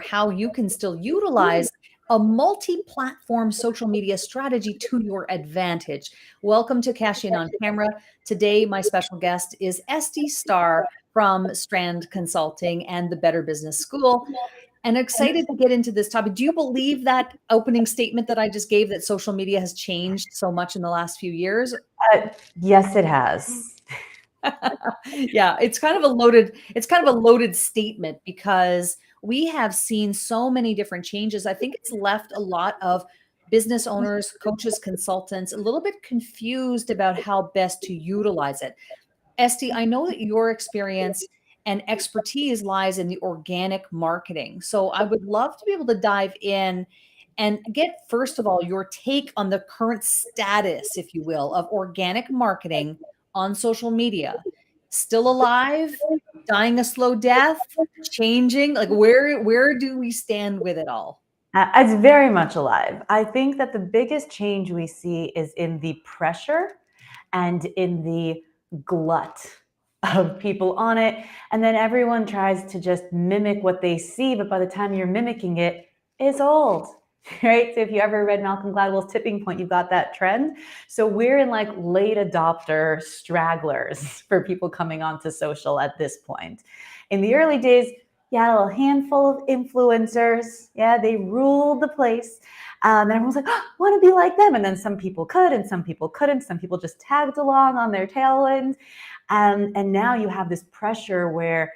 how you can still utilize a multi-platform social media strategy to your advantage. Welcome to Cash In on Camera. Today, my special guest is Esty Starr from Strand Consulting and the Better Business School. And excited to get into this topic. Do you believe that opening statement that I just gave, that social media has changed so much in the last few years? Yes, it has. Yeah, it's kind of a loaded statement because we have seen so many different changes. I think it's left a lot of business owners, coaches, consultants a little bit confused about how best to utilize it. Esty, I know that your experience and expertise lies in the organic marketing. So I would love to be able to dive in and get, first of all, your take on the current status, if you will, of organic marketing on social media. Still alive, dying a slow death, changing? Like where do we stand with it all? It's very much alive. I think that the biggest change we see is in the pressure and in the glut of people on it. And then everyone tries to just mimic what they see, but by the time you're mimicking it, it's old. Right? So if you ever read Malcolm Gladwell's Tipping Point, you've got that trend. So we're in like late adopter stragglers for people coming onto social at this point. In the early days, you had a little handful of influencers. Yeah, they ruled the place. And everyone was like, oh, I want to be like them. And then some people could and some people couldn't. Some people just tagged along on their tailwind. And now you have this pressure where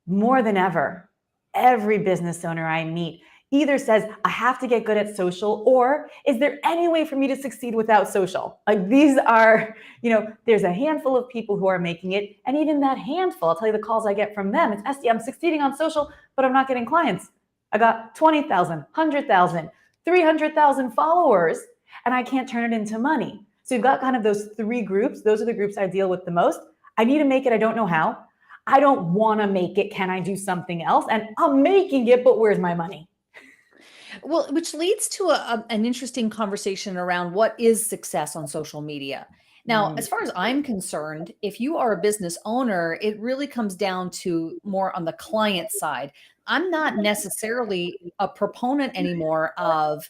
more than ever, every business owner I meet either says, I have to get good at social, or is there any way for me to succeed without social? Like these are, there's a handful of people who are making it. And even that handful, I'll tell you the calls I get from them. It's, Esty, I'm succeeding on social, but I'm not getting clients. I got 20,000, 100,000, 300,000 followers, and I can't turn it into money. So you've got kind of those three groups. Those are the groups I deal with the most. I need to make it. I don't know how. I don't want to make it. Can I do something else? And I'm making it, but where's my money? Well, which leads to an interesting conversation around what is success on social media. Now, as far as I'm concerned, if you are a business owner, it really comes down to more on the client side. I'm not necessarily a proponent anymore of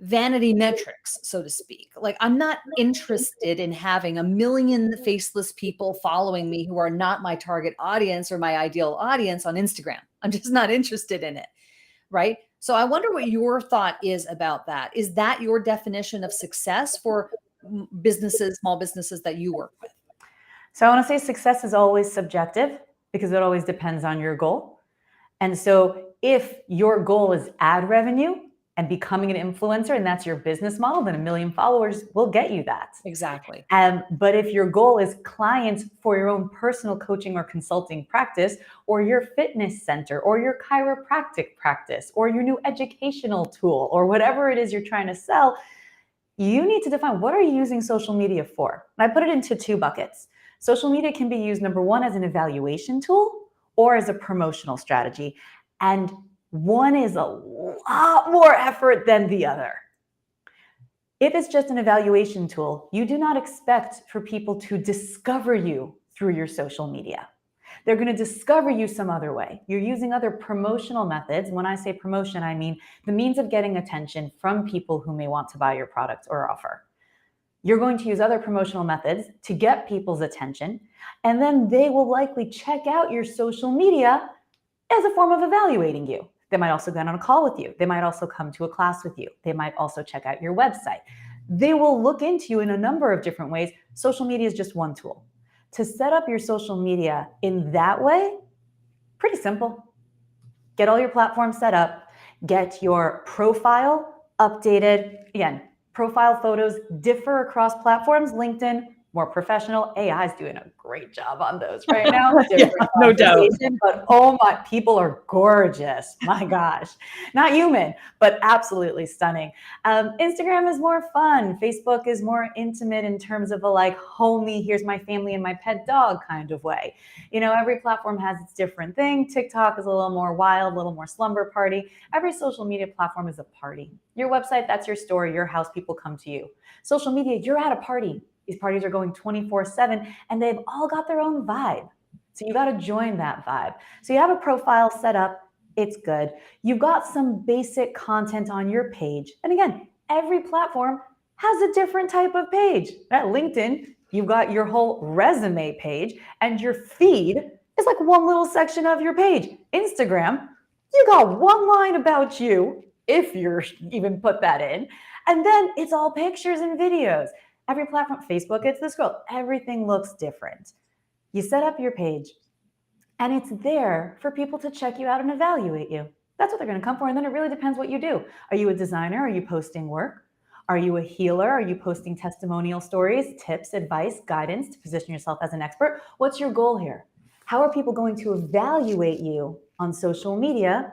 vanity metrics, so to speak. Like, I'm not interested in having a million faceless people following me who are not my target audience or my ideal audience on Instagram. I'm just not interested in it. Right. So I wonder what your thought is about that. Is that your definition of success for businesses, small businesses that you work with? So I want to say success is always subjective because it always depends on your goal. And so if your goal is ad revenue and becoming an influencer, and that's your business model, then 1 million followers will get you that. Exactly. But if your goal is clients for your own personal coaching or consulting practice, or your fitness center, or your chiropractic practice, or your new educational tool, or whatever it is you're trying to sell, you need to define, what are you using social media for? And I put it into 2 buckets. Social media can be used, number 1, as an evaluation tool or as a promotional strategy. And one is a lot more effort than the other. If it's just an evaluation tool, you do not expect for people to discover you through your social media. They're going to discover you some other way. You're using other promotional methods. When I say promotion, I mean the means of getting attention from people who may want to buy your product or offer. You're going to use other promotional methods to get people's attention, and then they will likely check out your social media as a form of evaluating you. They might also get on a call with you. They might also come to a class with you. They might also check out your website. They will look into you in a number of different ways. Social media is just one tool. To set up your social media in that way, pretty simple. Get all your platforms set up. Get your profile updated. Again, profile photos differ across platforms. LinkedIn, more professional. AI is doing a great job on those right now. Yeah, no doubt. But oh my, people are gorgeous. My gosh, not human, but absolutely stunning. Instagram is more fun. Facebook is more intimate in terms of a like homey, here's my family and my pet dog kind of way. Every platform has its different thing. TikTok is a little more wild, a little more slumber party. Every social media platform is a party. Your website, that's your story, your house, people come to you. Social media, you're at a party. These parties are going 24/7 and they've all got their own vibe. So you got to join that vibe. So you have a profile set up. It's good. You've got some basic content on your page. And again, every platform has a different type of page. At LinkedIn, you've got your whole resume page, and your feed is like one little section of your page. Instagram, you got one line about you, if you're even put that in, and then it's all pictures and videos. Every platform, Facebook, it's the scroll. Everything looks different. You set up your page, and it's there for people to check you out and evaluate you. That's what they're going to come for. And then it really depends what you do. Are you a designer? Are you posting work? Are you a healer? Are you posting testimonial stories, tips, advice, guidance to position yourself as an expert? What's your goal here? How are people going to evaluate you on social media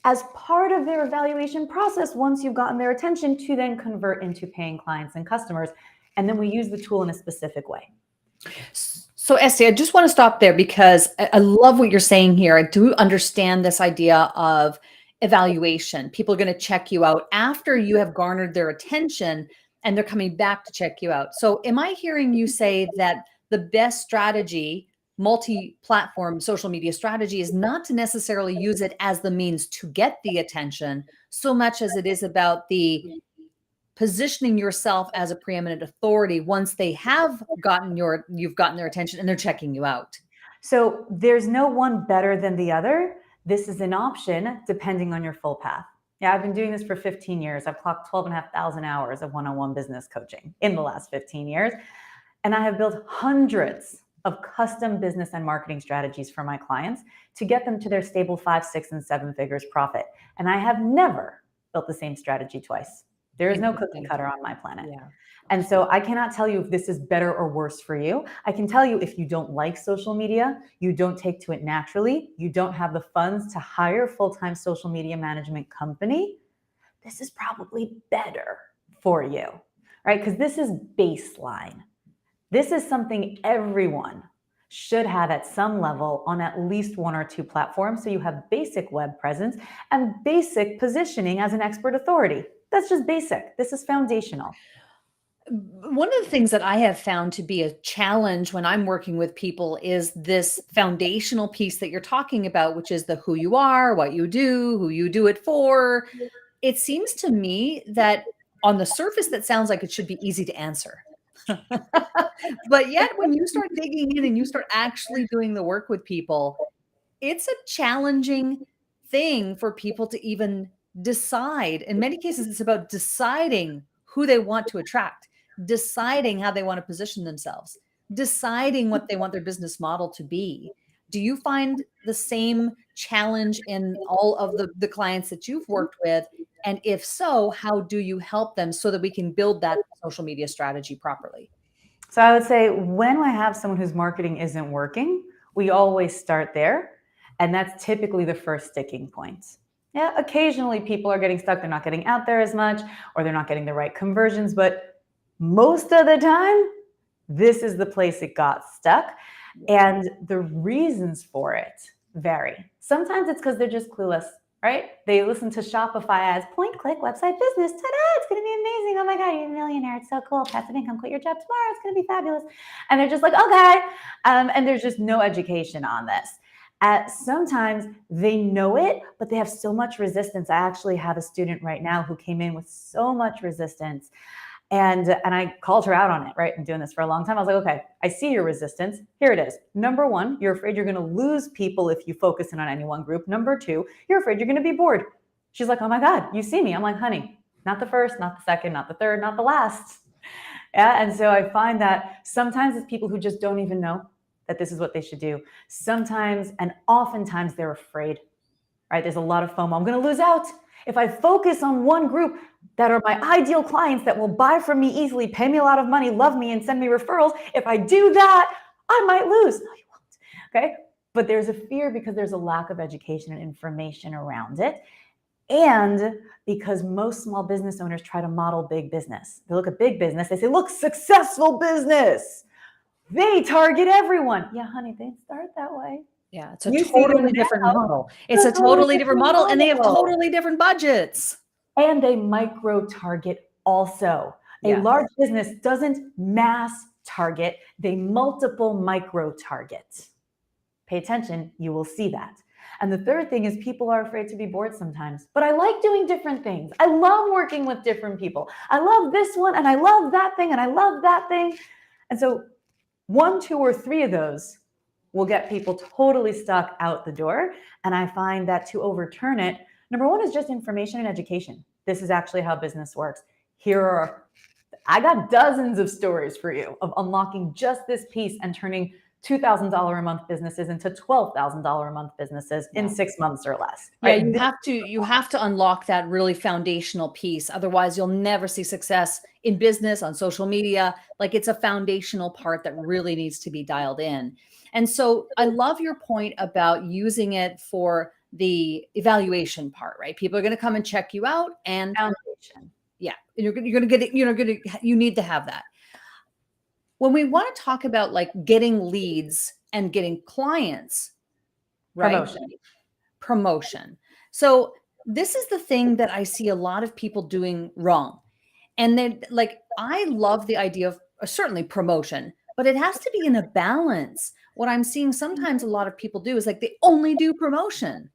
as part of their evaluation process once you've gotten their attention to then convert into paying clients and customers? And then we use the tool in a specific way. So Esty, I just want to stop there because I love what you're saying here. I do understand this idea of evaluation. People are going to check you out after you have garnered their attention and they're coming back to check you out. So am I hearing you say that the best strategy, multi-platform social media strategy, is not to necessarily use it as the means to get the attention so much as it is about the positioning yourself as a preeminent authority once they have you've gotten their attention and they're checking you out? So there's no one better than the other. This is an option depending on your full path. Yeah, I've been doing this for 15 years. I've clocked 12,500 hours of one-on-one business coaching in the last 15 years. And I have built hundreds of custom business and marketing strategies for my clients to get them to their stable 5, 6, and 7 figures profit. And I have never built the same strategy twice. There is no cookie cutter on my planet. Yeah. And so I cannot tell you if this is better or worse for you. I can tell you if you don't like social media, you don't take to it naturally, you don't have the funds to hire a full-time social media management company, this is probably better for you, right? Because this is baseline. This is something everyone should have at some level on at least 1 or 2 platforms. So you have basic web presence and basic positioning as an expert authority. That's just basic. This is foundational. One of the things that I have found to be a challenge when I'm working with people is this foundational piece that you're talking about, which is the who you are, what you do, who you do it for. It seems to me that on the surface, that sounds like it should be easy to answer. But yet when you start digging in and you start actually doing the work with people, it's a challenging thing for people to even decide. In many cases, it's about deciding who they want to attract, deciding how they want to position themselves, deciding what they want their business model to be. Do you find the same challenge in all of the clients that you've worked with? And if so, how do you help them so that we can build that social media strategy properly? So I would say when I have someone whose marketing isn't working, we always start there. And that's typically the first sticking point. Yeah, occasionally people are getting stuck. They're not getting out there as much, or they're not getting the right conversions. But most of the time, this is the place it got stuck. And the reasons for it vary. Sometimes it's because they're just clueless, right? They listen to Shopify as point, click, website business. Ta-da, it's going to be amazing. Oh my God, you're a millionaire. It's so cool. Passive income, quit your job tomorrow. It's going to be fabulous. And they're just like, okay. And there's just no education on this. Sometimes they know it, but they have so much resistance. I actually have a student right now who came in with so much resistance. And I called her out on it, right? I'm doing this for a long time. I was like, okay, I see your resistance. Here it is. Number 1, you're afraid you're going to lose people if you focus in on any one group. Number 2, you're afraid you're going to be bored. She's like, oh my God, you see me. I'm like, honey, not the first, not the second, not the third, not the last. Yeah. And so I find that sometimes it's people who just don't even know that this is what they should do. Sometimes, and oftentimes they're afraid, right? There's a lot of FOMO. I'm going to lose out. If I focus on one group that are my ideal clients that will buy from me easily, pay me a lot of money, love me, and send me referrals, if I do that, I might lose. No, you won't. Okay. But there's a fear because there's a lack of education and information around it. And because most small business owners try to model big business. They look at big business, they say, look, successful business. They target everyone. Yeah, honey, they didn't start that way. Yeah, it's a totally different model. It's a totally different model, and they have totally different budgets. And they micro target also. A large business doesn't mass target, they multiple micro target. Pay attention, you will see that. And the third thing is people are afraid to be bored sometimes. But I like doing different things. I love working with different people. I love this one and I love that thing and I love that thing. And so 1, 2, or 3 of those will get people totally stuck out the door. And I find that to overturn it, number one is just information and education. This is actually how business works. I got dozens of stories for you of unlocking just this piece and turning $2,000 a month businesses into $12,000 a month businesses in 6 months or less. Yeah, Right? you have to unlock that really foundational piece. Otherwise, you'll never see success in business, on social media. Like, it's a foundational part that really needs to be dialed in. And so I love your point about using it for the evaluation part, right? People are going to come and check you out, and Foundation. yeah, you're going to get it. You need to have that. When we want to talk about like getting leads and getting clients, right? Promotion. So this is the thing that I see a lot of people doing wrong. And then, like, I love the idea of certainly promotion, but it has to be in a balance. What I'm seeing sometimes a lot of people do is like they only do promotion.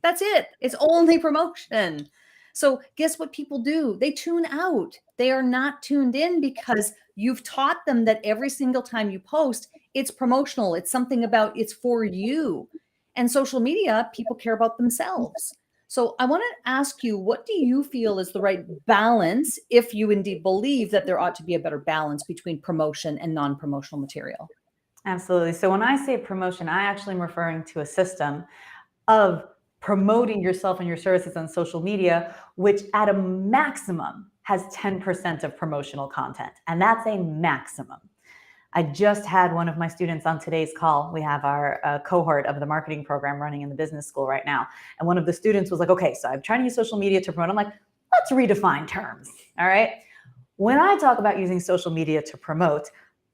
That's it. It's only promotion. So guess what people do? They tune out. They are not tuned in because you've taught them that every single time you post, it's promotional. It's something about, it's for you. And social media, people care about themselves. So I want to ask you, what do you feel is the right balance, if you indeed believe that there ought to be a better balance between promotion and non-promotional material? Absolutely. So when I say promotion, I actually am referring to a system of promoting yourself and your services on social media, which at a maximum has 10% of promotional content. And that's a maximum. I just had one of my students on today's call. We have our cohort of the marketing program running in the business school right now. And one of the students was like, okay, so I'm trying to use social media to promote. I'm like, let's redefine terms. All right. When I talk about using social media to promote,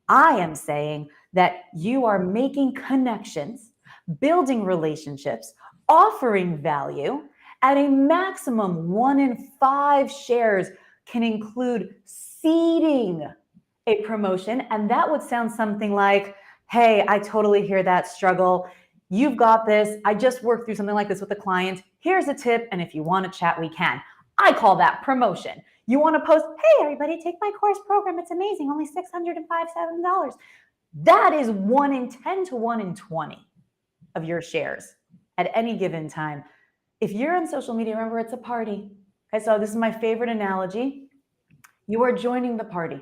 I am saying that you are making connections, building relationships, offering value. At a maximum, 1 in 5 shares can include seeding a promotion. And that would sound something like, hey, I totally hear that struggle. You've got this. I just worked through something like this with a client. Here's a tip. And if you want to chat, we can. I call that promotion. You want to post, hey, everybody, take my course program. It's amazing. Only $657. That is 1 in 10 to 1 in 20 of your shares at any given time. If you're on social media, remember, it's a party. Okay, so this is my favorite analogy. You are joining the party.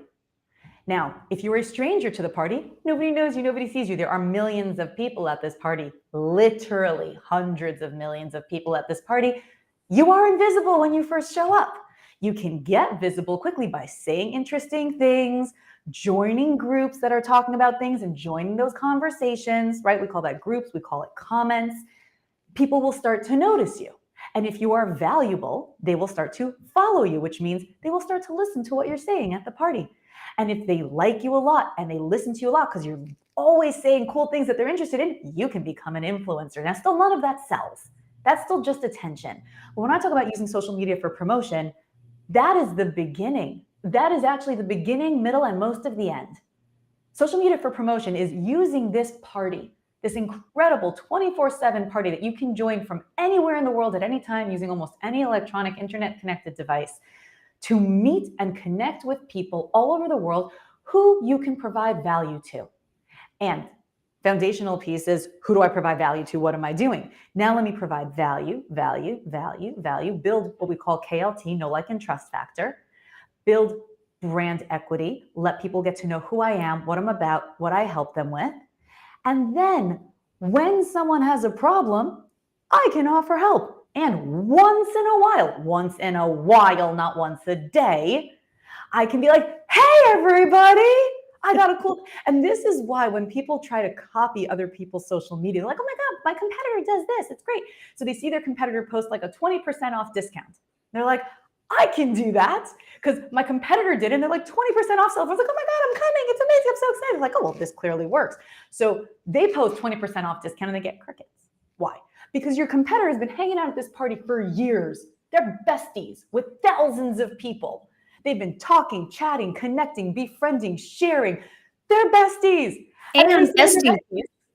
Now, if you're a stranger to the party, nobody knows you, nobody sees you. There are millions of people at this party, literally hundreds of millions of people at this party. You are invisible when you first show up. You can get visible quickly by saying interesting things, joining groups that are talking about things and joining those conversations, right? We call that groups, we call it comments. People will start to notice you. And if you are valuable, they will start to follow you, which means they will start to listen to what you're saying at the party. And if they like you a lot and they listen to you a lot because you're always saying cool things that they're interested in, you can become an influencer. Now, still none of that sells. That's still just attention. But when I talk about using social media for promotion, that is the beginning. That is actually the beginning, middle, and most of the end. Social media for promotion is using this party, this incredible 24/7 party that you can join from anywhere in the world at any time using almost any electronic internet-connected device, to meet and connect with people all over the world who you can provide value to. And foundational piece is, who do I provide value to? What am I doing? Now let me provide value, build what we call KLT, know, like, and trust factor, build brand equity, let people get to know who I am, what I'm about, what I help them with. And then when someone has a problem, I can offer help. And once in a while, not once a day, I can be like, hey, everybody, I got a cool. And this is why when people try to copy other people's social media, they're like, oh my God, my competitor does this. It's great. So they see their competitor post like a 20% off discount. They're like, I can do that because my competitor did it. And they're like 20% off. So everyone's like, oh my God, I'm coming. It's amazing. I'm so excited. Like, oh, well, this clearly works. So they post 20% off discount and they get crickets. Why? Because your competitor has been hanging out at this party for years. They're besties with thousands of people. They've been talking, chatting, connecting, befriending, sharing. They're besties. And besties.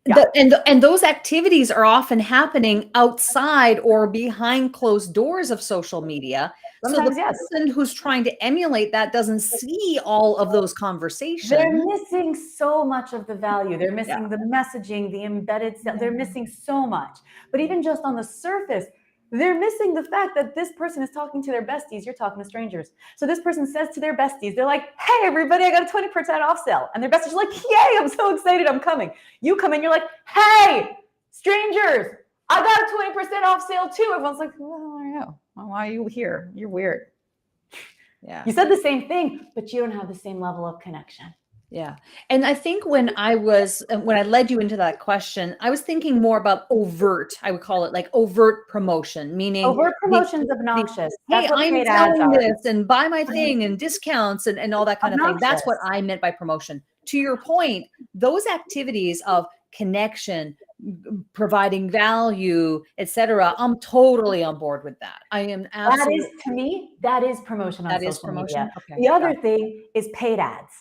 Yeah. And those activities are often happening outside or behind closed doors of social media. So the Sometimes, yes. person who's trying to emulate that doesn't see all of those They're conversations. missing so much of the value. They're Yeah. missing the messaging, the embedded stuff. They're missing so much. But even just on the surface, they're missing the fact that this person is talking to their besties. You're talking to strangers. So this person says to their besties, they're like, hey, everybody, I got a 20% off sale. And their besties are like, yay, I'm so excited, I'm coming. You come in, you're like, hey, strangers, I got a 20% off sale too. Everyone's like, well, who are you? Why are you here? You're weird. Yeah. You said the same thing, but you don't have the same level of connection. Yeah. And I think when I led you into that question, I was thinking more about overt, I would call it like overt promotion, meaning Overt the, promotion's the obnoxious. hey, That's what I'm paid ads selling are. this and buy my thing and discounts and all that kind of thing. That's what Obnoxious. I meant by promotion. To your point, those activities of connection, providing value, etc. I'm totally on board with that. I am That is, absolutely. to me, that is promotion on That is social media. promotion. Okay. The Got other it. thing is paid ads.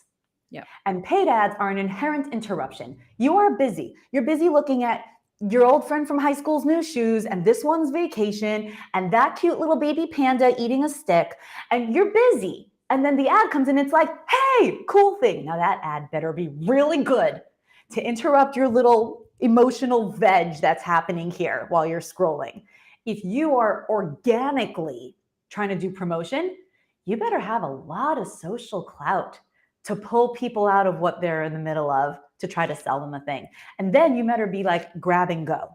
Yeah. And paid ads are an inherent interruption. You are busy. You're busy looking at your old friend from high school's new shoes and this one's vacation and that cute little baby panda eating a stick, and you're busy. And then the ad comes in, it's like, hey, cool thing. Now that ad better be really good to interrupt your little emotional veg that's happening here while you're scrolling. If you are organically trying to do promotion, you better have a lot of social clout to pull people out of what they're in the middle of to try to sell them a thing. And then you better be like grab and go.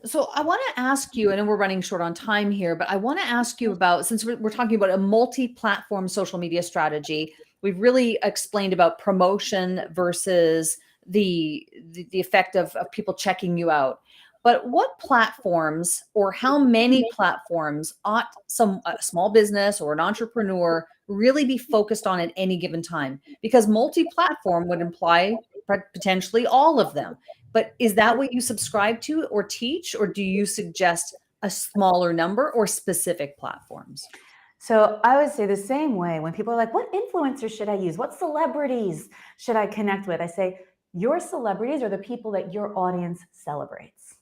So I want to ask you, and we're running short on time here, but I want to ask you about, since we're talking about a multi-platform social media strategy, we've really explained about promotion versus the effect of people checking you out. But what platforms or how many platforms ought a small business or an entrepreneur really be focused on at any given time? Because multi-platform would imply potentially all of them. But is that what you subscribe to or teach, or do you suggest a smaller number or specific platforms? So I would say the same way when people are like, what influencers should I use? What celebrities should I connect with? I say, your celebrities are the people that your audience celebrates.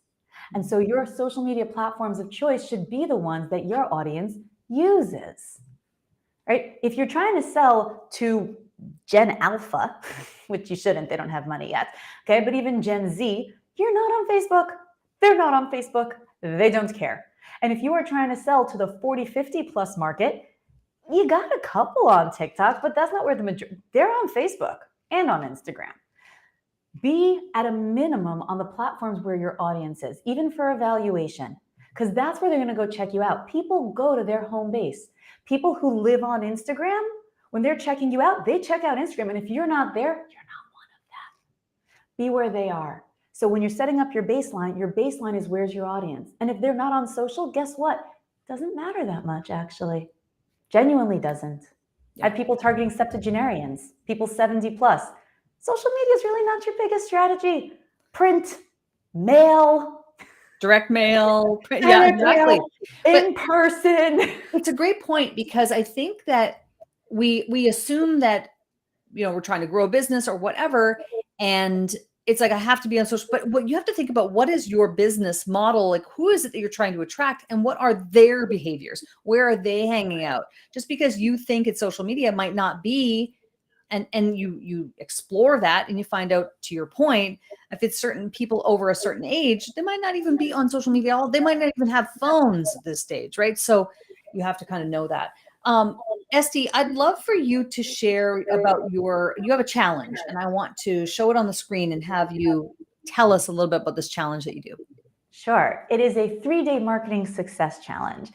And so your social media platforms of choice should be the ones that your audience uses, right? If you're trying to sell to Gen Alpha, which you shouldn't, they don't have money yet, okay? But even Gen Z, you're not on Facebook. They're not on Facebook. They don't care. And if you are trying to sell to the 40, 50 plus market, you got a couple on TikTok, but that's not where the majority, they're on Facebook and on Instagram. Be at a minimum on the platforms where your audience is, even for evaluation, because that's where they're going to go check you out. People go to their home base. People who live on Instagram, when they're checking you out, they check out Instagram. And if you're not there, you're not one of them. Be where they are. So when you're setting up your baseline is where's your audience. And if they're not on social, guess what? Doesn't matter that much, actually. Genuinely doesn't. Yeah. I have people targeting septuagenarians, people 70 plus. Social media is really not your biggest strategy. Print, mail, Direct mail. Yeah, exactly. in person. It's a great point, because I think that we assume that, we're trying to grow a business or whatever, and it's like I have to be on social. But what you have to think about, what is your business model? Like, who is it that you're trying to attract, and what are their behaviors? Where are they hanging out? Just because you think it's social media might not be, and you explore that and you find out, to your point, if it's certain people over a certain age, they might not even be on social media at all. They might not even have phones at this stage, right? So you have to kind of know that. Esty, I'd love for you to share about you have a challenge, and I want to show it on the screen and have you tell us a little bit about this challenge that you do. Sure. It is a 3-day marketing success challenge,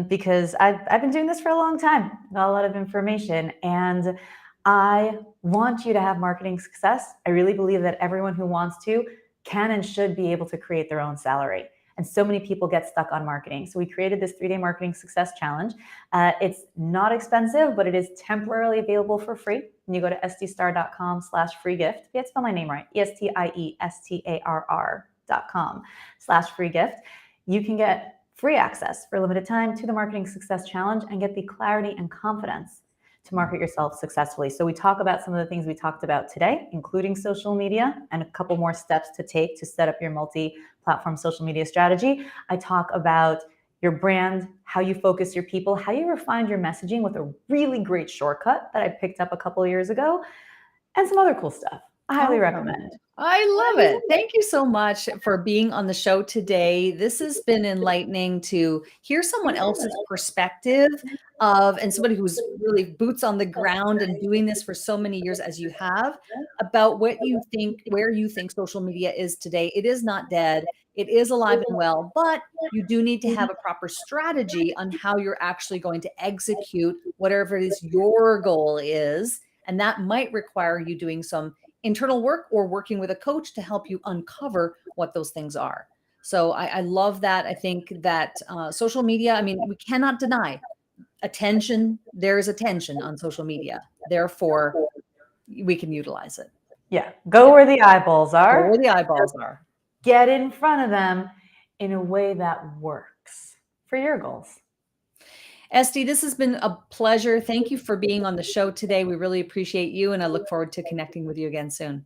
because I've been doing this for a long time, got a lot of information, and I want you to have marketing success. I really believe that everyone who wants to can and should be able to create their own salary. And so many people get stuck on marketing. So we created this 3-day marketing success challenge. It's not expensive, but it is temporarily available for free. And you go to estistar.com/free gift. You have to spell my name right. ESTIESTARR.com/free gift. You can get free access for a limited time to the marketing success challenge and get the clarity and confidence to market yourself successfully. So we talk about some of the things we talked about today, including social media, and a couple more steps to take to set up your multi-platform social media strategy. I talk about your brand, how you focus your people, how you refine your messaging with a really great shortcut that I picked up a couple of years ago, and some other cool stuff. I highly recommend. I love it. Thank you so much for being on the show today. This has been enlightening to hear someone else's perspective and somebody who's really boots on the ground and doing this for so many years as you have, about what you think, where you think social media is today. It is not dead. It is alive and well, but you do need to have a proper strategy on how you're actually going to execute whatever it is your goal is. And that might require you doing some internal work or working with a coach to help you uncover what those things are. So I love that. I think that social media, I mean, we cannot deny attention. There is attention on social media. Therefore, we can utilize it. Yeah. Go where the eyeballs are. Go where the eyeballs are. Get in front of them in a way that works for your goals. Esty, this has been a pleasure. Thank you for being on the show today. We really appreciate you, and I look forward to connecting with you again soon.